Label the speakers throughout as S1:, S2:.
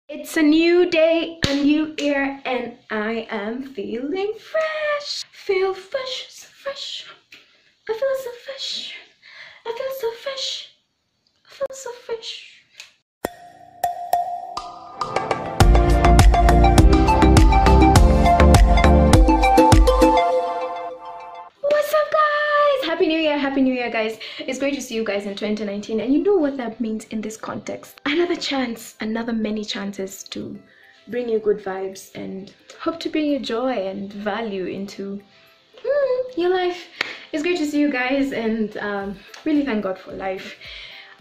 S1: It's a new day, a new year, and I am feeling fresh. Feel fresh, so fresh. I feel so fresh. I feel so fresh. I feel so fresh. What's up, guys? Happy New Year, guys. It's great to see you guys in 2019, and you know what that means in this context. Another chance, another many chances to bring you good vibes and hope to bring you joy and value into your life. It's great to see you guys, and really thank God for life.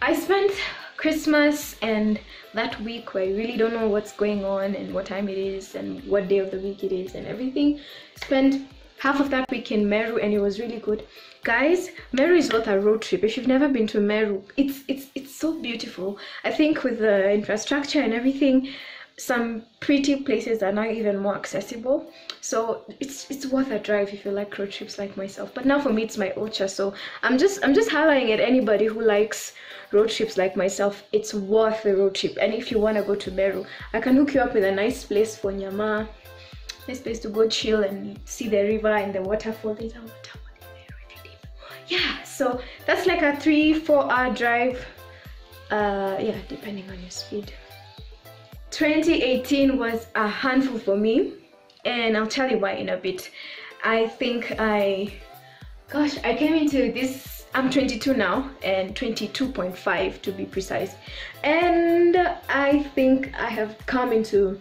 S1: I spent Christmas and that week where I really don't know what's going on and what time it is and what day of the week it is and everything. Spent half of that week in Meru, and it was really good. Guys, Meru is worth a road trip. If you've never been to Meru, it's so beautiful. I think with the infrastructure and everything, some pretty places are now even more accessible, so it's worth a drive if you like road trips like myself. But now for me, it's my ultra, so I'm just highlighting at anybody who likes road trips like myself. It's worth the road trip. And if you want to go to Meru, I can hook you up with a nice place for Nyama, nice place to go chill and see the river and the waterfall. There's a waterfall in there really deep. Yeah, so that's like a 3-4 hour drive, yeah, depending on your speed. 2018 was a handful for me, and I'll tell you why in a bit. I think I came into this, I'm 22 now, and 22.5 to be precise, and I think I have come into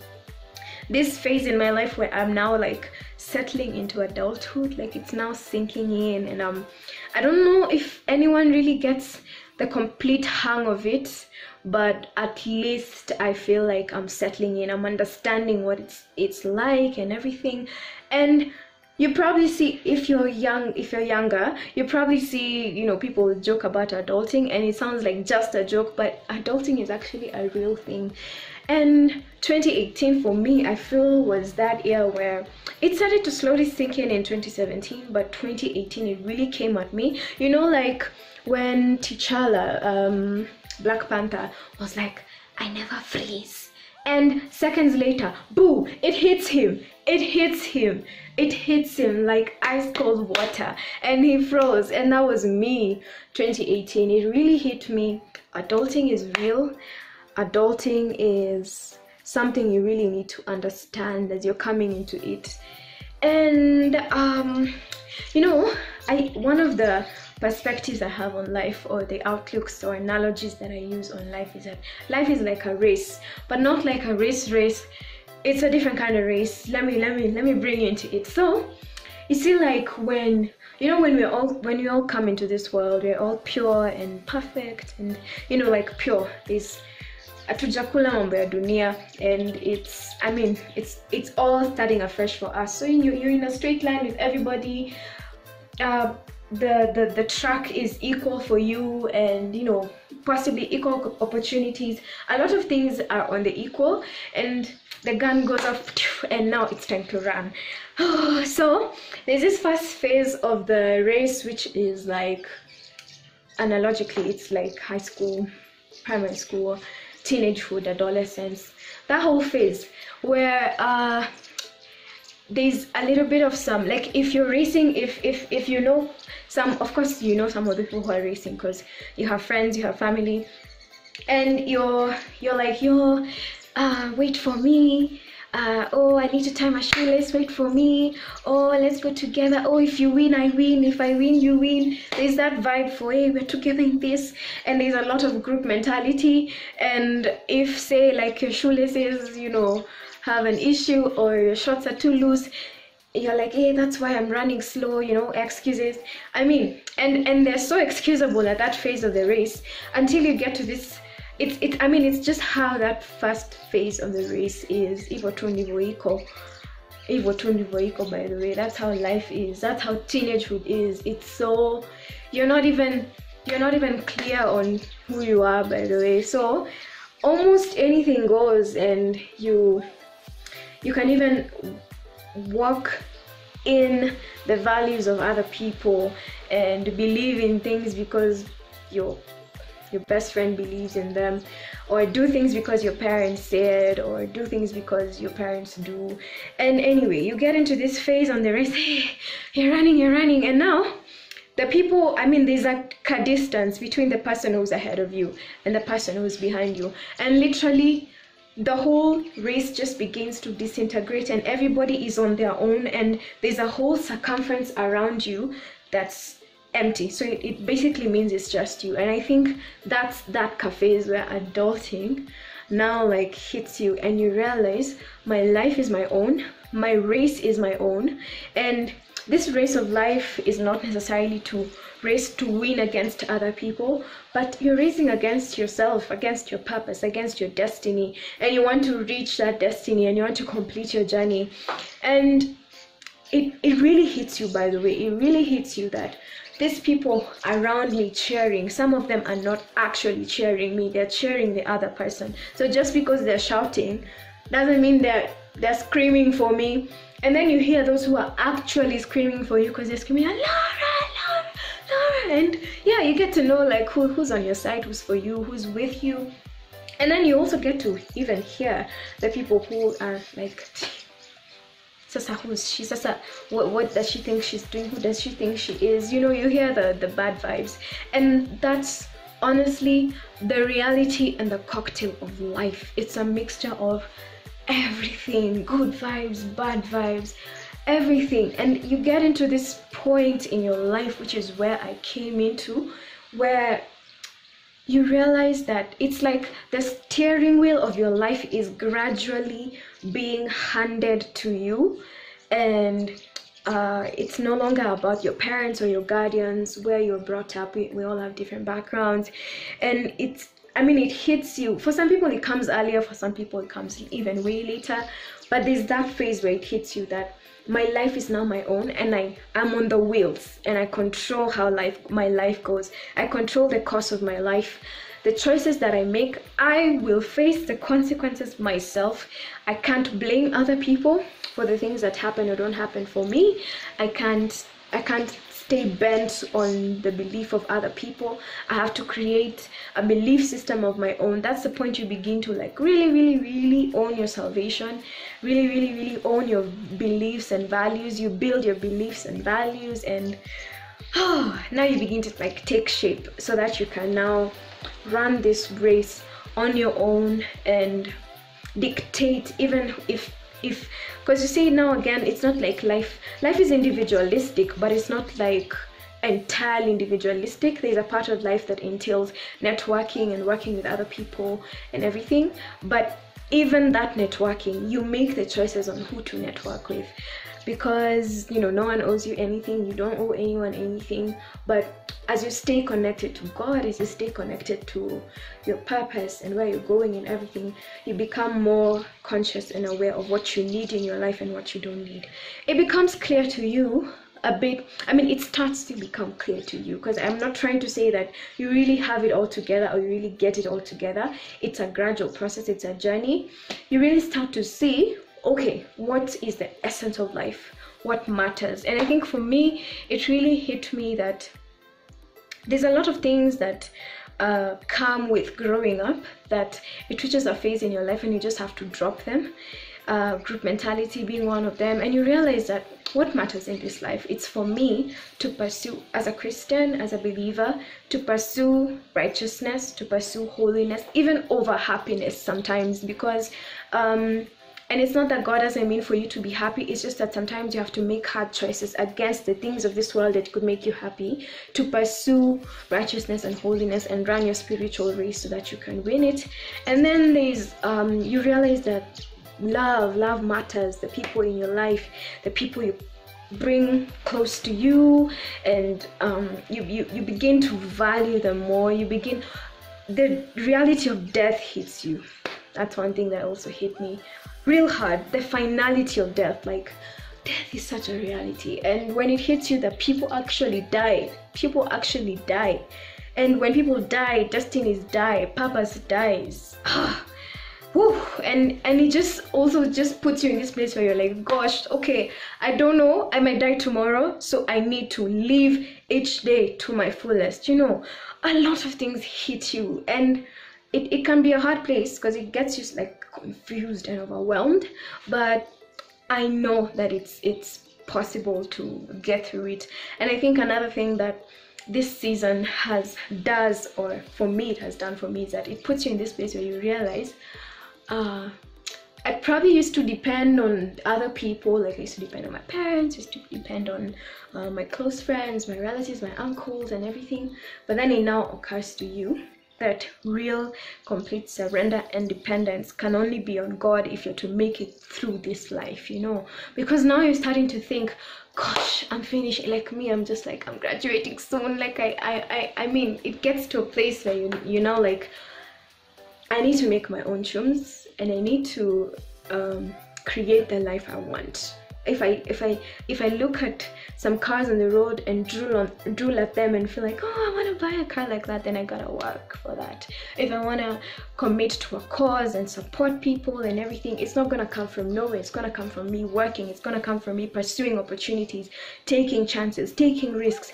S1: this phase in my life where I'm now like settling into adulthood. Like, it's now sinking in, and I don't know if anyone really gets the complete hang of it, but at least I feel like I'm settling in. I'm understanding what it's like and everything. And you probably see, if you're younger, you probably see, you know, people joke about adulting, and it sounds like just a joke, but adulting is actually a real thing. And 2018 for me, I feel, was that year where it started to slowly sink in 2017, but 2018 it really came at me. You know, like when T'Challa, Black Panther, was like, I never freeze, and seconds later, boo, it hits him like ice cold water, and he froze. And that was me. 2018, it really hit me. Adulting is real. Adulting is something you really need to understand as you're coming into it. And you know, one of the perspectives I have on life, or the outlooks or analogies that I use on life, is that life is like a race, but not like a race. It's a different kind of race. Let me bring you into it. So you see, like when we all come into this world, we're all pure and perfect, and you know, like pure is hatujakula mambo ya dunia, and it's all starting afresh for us. So you're in a straight line with everybody. The track is equal for you, and you know, possibly equal opportunities. A lot of things are on the equal, and the gun goes off, and now it's time to run. So there's this first phase of the race, which is like, analogically, it's like high school, primary school, teenagehood, adolescence, that whole phase where there's a little bit of some, like, if you're racing, if you know some, of course you know some of the people who are racing because you have friends, you have family, and you're like, wait for me, oh, I need to tie my shoelace, wait for me, oh, let's go together, oh, if you win, I win, if I win, you win. There's that vibe for, hey, we're together in this. And there's a lot of group mentality. And if, say, like, your shoelaces, you know, have an issue, or your shorts are too loose, you're like, hey, that's why I'm running slow, you know, excuses. I mean, and they're so excusable at that phase of the race until you get to this. It's just how that first phase of the race is. Hivyo tu ndivyo iko, by the way. That's how life is. That's how teenagehood is. It's so, you're not even clear on who you are, by the way. So almost anything goes, and you can even walk in the values of other people and believe in things because you're your best friend believes in them, or do things because your parents said, or do things because your parents do. And anyway, you get into this phase on the race. Hey, you're running, and now the people, I mean, there's like a distance between the person who's ahead of you and the person who's behind you, and literally the whole race just begins to disintegrate, and everybody is on their own, and there's a whole circumference around you that's empty. So it basically means it's just you. And I think that's that phase where adulting now like hits you, and you realize my life is my own, my race is my own, and this race of life is not necessarily to race to win against other people, but you're racing against yourself, against your purpose, against your destiny, and you want to reach that destiny, and you want to complete your journey. And it really hits you, by the way, it really hits you that these people around me cheering, some of them are not actually cheering me, they're cheering the other person. So just because they're shouting doesn't mean they're screaming for me. And then you hear those who are actually screaming for you because they're screaming, Laura, Laura, Laura. And yeah, you get to know like who's on your side, who's for you, who's with you. And then you also get to even hear the people who are like, Sasa, who's she? Sasa, what does she think she's doing? Who does she think she is? You know, you hear the bad vibes. And that's honestly the reality and the cocktail of life. It's a mixture of everything, good vibes, bad vibes, everything. And you get into this point in your life, which is where I came into, where you realize that it's like the steering wheel of your life is gradually being handed to you, and it's no longer about your parents or your guardians, where you're brought up. We all have different backgrounds, and it hits you. For some people it comes earlier, for some people it comes even way later, but there's that phase where it hits you that my life is now my own, and I'm on the wheels, and I control how my life goes. I control the course of my life. The choices that I make, I will face the consequences myself. I can't blame other people for the things that happen or don't happen for me. I can't stay bent on the belief of other people. I have to create a belief system of my own. That's the point you begin to like really own your salvation, really own your beliefs and values. You build your beliefs and values, and now you begin to like take shape so that you can now run this race on your own and dictate, even if because you see, now again, it's not like life is individualistic, but it's not like entirely individualistic. There's a part of life that entails networking and working with other people and everything, but even that networking, you make the choices on who to network with, because no one owes you anything, you don't owe anyone anything. But as you stay connected to God, as you stay connected to your purpose and where you're going and everything, you become more conscious and aware of what you need in your life and what you don't need. It becomes clear to you a bit. It starts to become clear to you, because I'm not trying to say that you really have it all together or you really get it all together. It's a gradual process, it's a journey. You really start to see, okay, what is the essence of life, what matters. And I think for me, it really hit me that there's a lot of things that come with growing up, that it reaches a phase in your life and you just have to drop them, group mentality being one of them. And you realize that what matters in this life, it's for me to pursue, as a Christian, as a believer, to pursue righteousness, to pursue holiness, even over happiness sometimes, because and it's not that God doesn't mean for you to be happy, it's just that sometimes you have to make hard choices against the things of this world that could make you happy, to pursue righteousness and holiness and run your spiritual race so that you can win it. And then there's you realize that love matters. The people in your life, the people you bring close to you, and you begin to value them more. The reality of death hits you. That's one thing that also hit me real hard. The finality of death, like death is such a reality. And when it hits you that people actually die, and when people die, destinies die, purpose dies, whew, and it just also just puts you in this place where you're like, gosh, okay, I don't know, I might die tomorrow, so I need to live each day to my fullest. You know, a lot of things hit you, and it can be a hard place because it gets you like confused and overwhelmed, but I know that it's possible to get through it. And I think another thing that this season does, or for me it has done for me, is that it puts you in this place where you realize I probably used to depend on other people, like I used to depend on my parents, used to depend on my close friends, my relatives, my uncles and everything, but then it now occurs to you that real complete surrender and dependence can only be on God if you're to make it through this life, you know, because now you're starting to think, gosh, I'm finished. Like me, I'm just like, I'm graduating soon. Like I mean, it gets to a place where you know, like, I need to make my own choice, and I need to create the life I want. If I look at some cars on the road and drool at them and feel like, oh, I want to buy a car like that, then I gotta work for that. If I want to commit to a cause and support people and everything, it's not gonna come from nowhere. It's gonna come from me working. It's gonna come from me pursuing opportunities, taking chances, taking risks.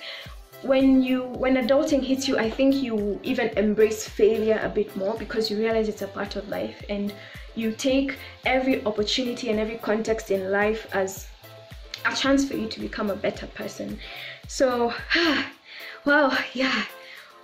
S1: When adulting hits you, I think you even embrace failure a bit more, because you realize it's a part of life, and you take every opportunity and every context in life as a chance for you to become a better person. So well, yeah,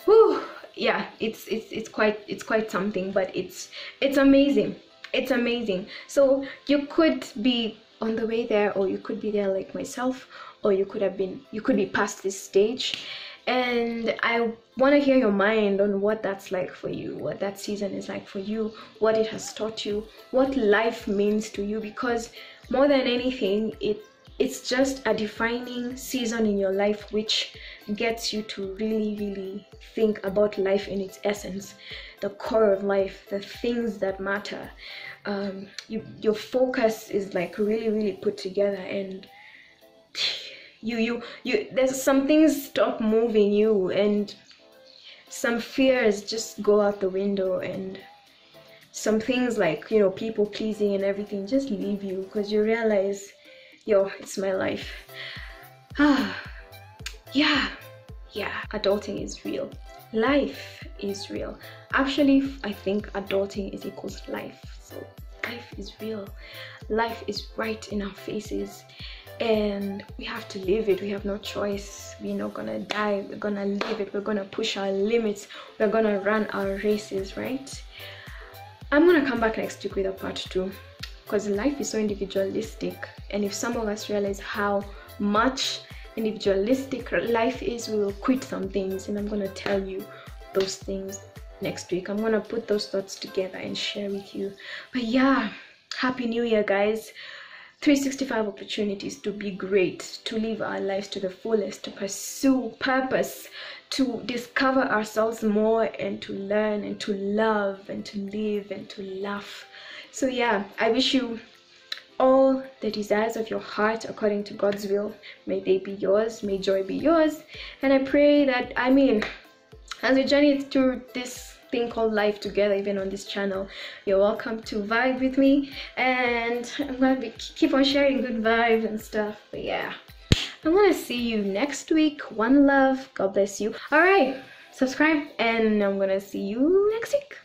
S1: whew, yeah, it's quite something, but it's amazing. It's amazing. So you could be on the way there, or you could be there like myself, or you could be past this stage. And I want to hear your mind on what that's like for you, what that season is like for you, what it has taught you, what life means to you, because more than anything, it's just a defining season in your life which gets you to really think about life in its essence, the core of life, the things that matter. Your focus is like really put together, and you there's some things stop moving you, and some fears just go out the window, and some things like, you know, people pleasing and everything just leave you, because you realize, yo, it's my life. Yeah, adulting is real. Life is real. Actually, I think adulting is equals life. So life is real. Life is right in our faces, and we have to live it. We have no choice. We're not gonna die. We're gonna live it. We're gonna push our limits. We're gonna run our races, right? I'm gonna come back next week with a part 2, because life is so individualistic, and if some of us realize how much individualistic life is, we will quit some things, and I'm gonna tell you those things next week. I'm gonna put those thoughts together and share with you. But yeah, happy new year, guys. 365 opportunities to be great, to live our lives to the fullest, to pursue purpose, to discover ourselves more, and to learn and to love and to live and to laugh. So yeah, I wish you all the desires of your heart according to God's will. May they be yours. May joy be yours. And I pray that, I mean, as we journey through this thing called life together, even on this channel, you're welcome to vibe with me, and I'm gonna keep on sharing good vibes and stuff. But yeah, I'm gonna see you next week. One love. God bless you. All right, subscribe, and I'm gonna see you next week.